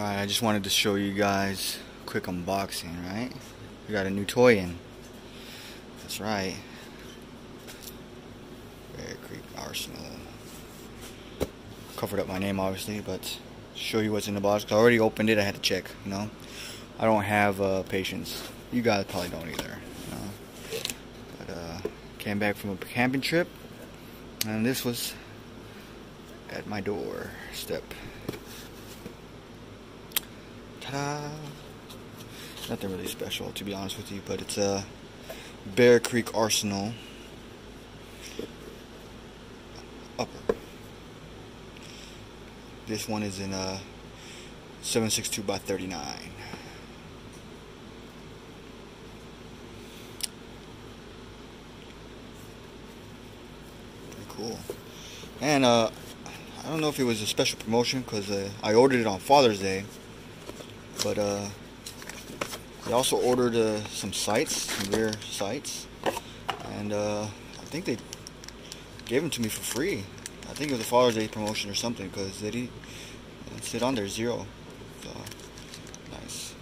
Alright, I just wanted to show you guys a quick unboxing, right? We got a new toy in. That's right. Bear Creek Arsenal. Covered up my name obviously, but show you what's in the box. I already opened it, I had to check, you know. I don't have patience. You guys probably don't either. You know? But came back from a camping trip, and this was at my doorstep. Ta-da! Nothing really special, to be honest with you, but it's a Bear Creek Arsenal upper. This one is in 7.62 by 39. Pretty cool. And I don't know if it was a special promotion because I ordered it on Father's Day. But they also ordered some sights, some rear sights, and I think they gave them to me for free. I think it was a Father's Day promotion or something, because it said on there 0. So nice.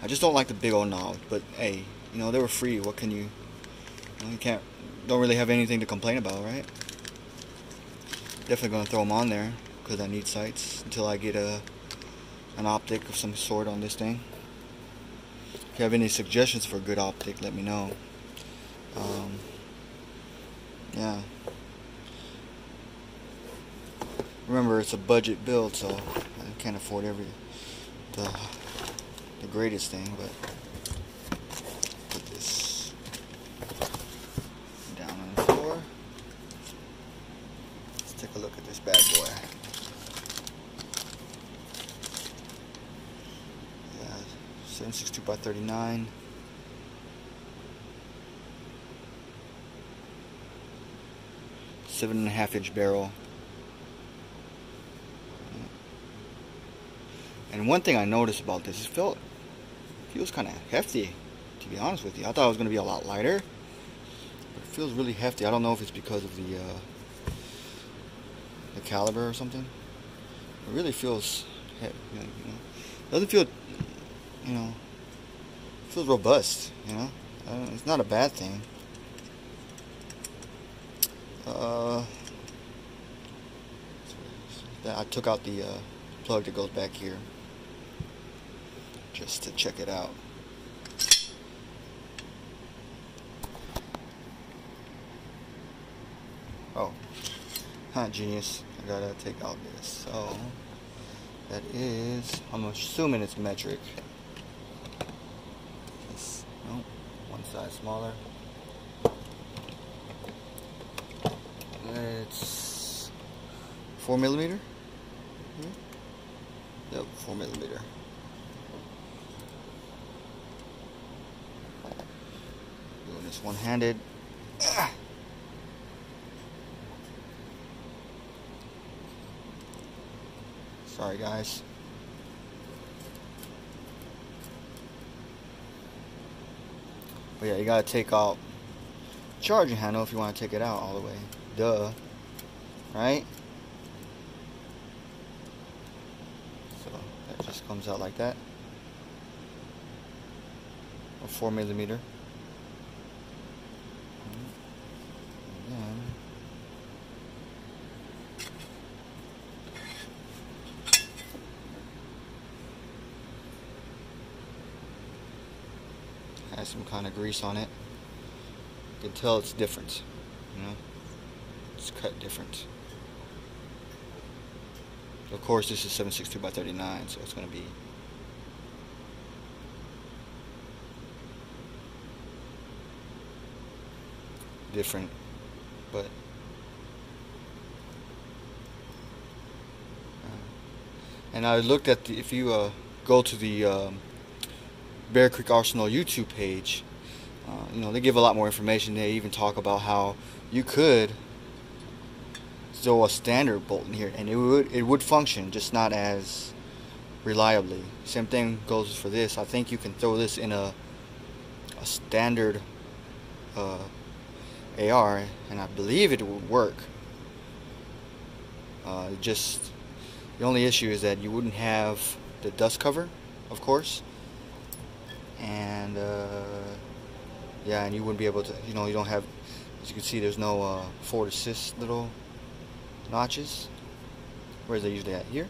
I just don't like the big old knob, but hey, you know, they were free. What can you? Don't really have anything to complain about, right? Definitely gonna throw them on there, because I need sights until I get an optic of some sort on this thing. If you have any suggestions for a good optic, let me know. Yeah. Remember, it's a budget build, so I can't afford the greatest thing, but put this down on the floor. Let's take a look at this bad boy. 7.62 by 39. Seven and a half inch barrel. And one thing I noticed about this, it feels kind of hefty, to be honest with you. I thought it was going to be a lot lighter, but it feels really hefty. I don't know if it's because of the caliber or something. It really feels heavy, you know. It doesn't feel, you know, it feels robust, you know. It's not a bad thing. I took out the plug that goes back here just to check it out. Oh, genius. I gotta take out this. So that is, I'm assuming it's metric. No, one size smaller. It's 4mm. Yep, 4mm. Doing this one-handed. Sorry, guys. But yeah, you gotta take out charging handle if you want to take it out all the way. Duh. Right? So that just comes out like that. A 4mm. And then has some kind of grease on it. You can tell it's different, you know. It's cut different. Of course, this is 7.62 by 39, so it's going to be different, but and I looked at if you go to the Bear Creek Arsenal YouTube page, you know, they give a lot more information. They even talk about how you could throw a standard bolt in here and it would function, just not as reliably. Same thing goes for this. I think you can throw this in a standard AR, and I believe it would work. Just The only issue is that you wouldn't have the dust cover, of course, and yeah, and you wouldn't be able to, you know, you don't have, as you can see, there's no forward assist little notches. Where's they usually at? Here?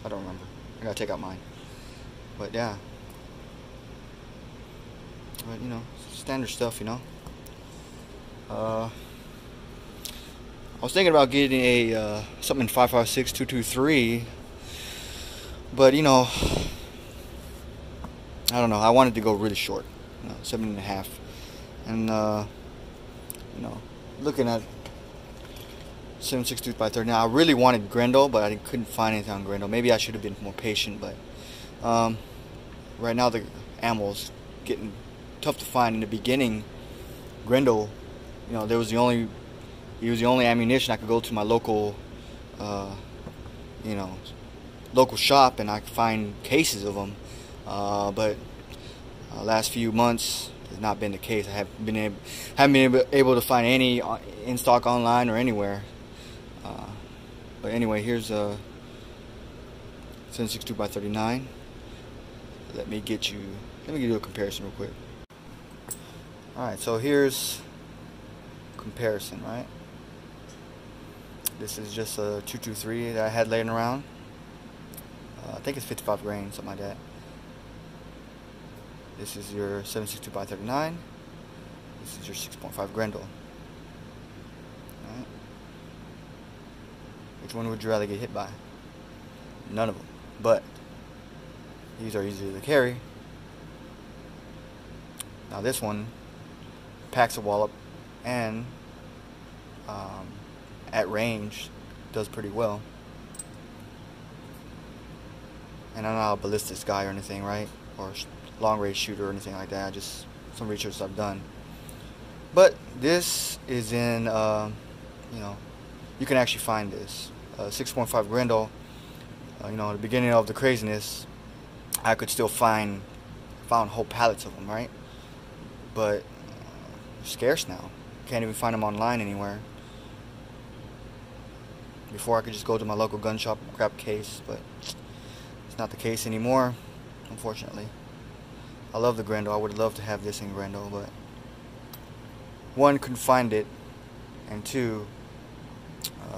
I don't remember. I gotta take out mine. But yeah. But you know, standard stuff, you know. I was thinking about getting a something 5.56 223, but you know, I don't know. I wanted to go really short, you know, 7.5, and you know, looking at 7.62 by 30. Now I really wanted Grendel, but I couldn't find anything on Grendel. Maybe I should have been more patient, but right now the ammo's getting tough to find. In the beginning, Grendel, you know, he was the only ammunition. I could go to my local, you know, local shop and I could find cases of them. But last few months has not been the case. I haven't been able to find any in stock online or anywhere. But anyway, here's a 7.62 by 39. Let me give you a comparison real quick. Alright, so here's comparison, right? This is just a 223 that I had laying around. I think it's 55 grain, something like that. This is your 7.62 by 39. This is your 6.5 Grendel. Alright. Which one would you rather get hit by? None of them. But these are easier to carry. Now this one packs a wallop and at range does pretty well. And I'm not a ballistics guy or anything, right? Or long range shooter or anything like that. Just some research I've done. But this is in, you know, you can actually find this 6.5 Grendel. You know, at the beginning of the craziness, I could still found whole pallets of them, right? But they're scarce now. Can't even find them online anywhere. Before I could just go to my local gun shop and grab a case, but it's not the case anymore, unfortunately. I love the Grendel. I would love to have this in Grendel, but one, couldn't find it, and two,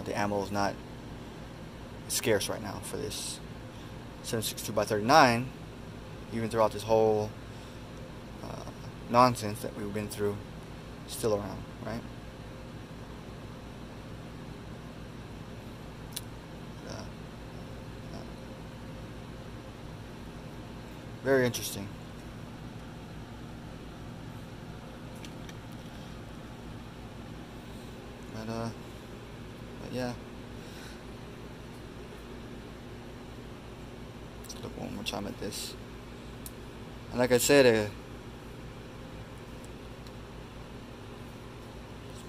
the ammo is not scarce right now for this 7.62 by 39. Even throughout this whole nonsense that we've been through, still around, right? Very interesting. But yeah. Let's look one more time at this. And like I said, it's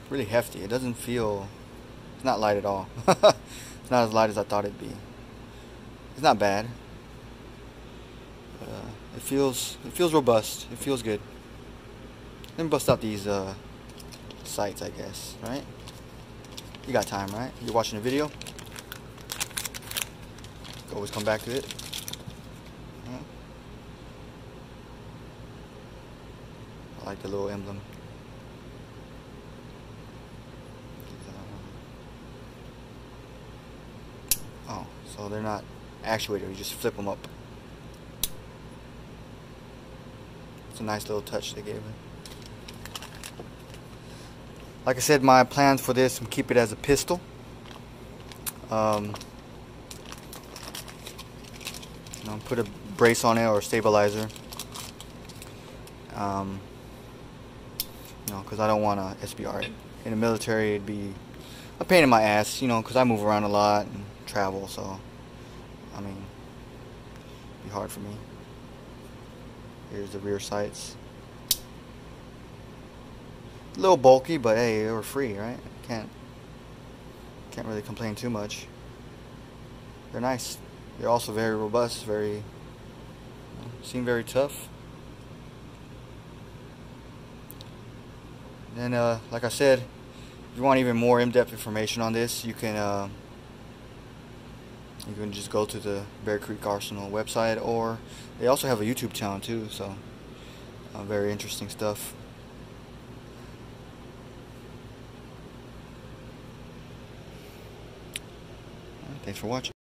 really hefty. It doesn't feel, it's not light at all. It's not as light as I thought it'd be. It's not bad. But it feels robust. It feels good. Let me bust out these sights, I guess, right? You got time, right? You're watching the video. Always come back to it. Yeah. I like the little emblem. Oh, so they're not actuated. You just flip them up. It's a nice little touch they gave it. Like I said, my plans for this, keep it as a pistol. You know, put a brace on it or a stabilizer. You know, because I don't want to SBR it. In the military, it'd be a pain in my ass, you know, because I move around a lot and travel, so I mean, it'd be hard for me. Here's the rear sights. A little bulky, but hey, they were free, right? Can't really complain too much. They're nice. They're also very robust, very, you know, seem very tough. And like I said, if you want even more in-depth information on this, you can You can just go to the Bear Creek Arsenal website, or they also have a YouTube channel too, so very interesting stuff. Thanks for watching.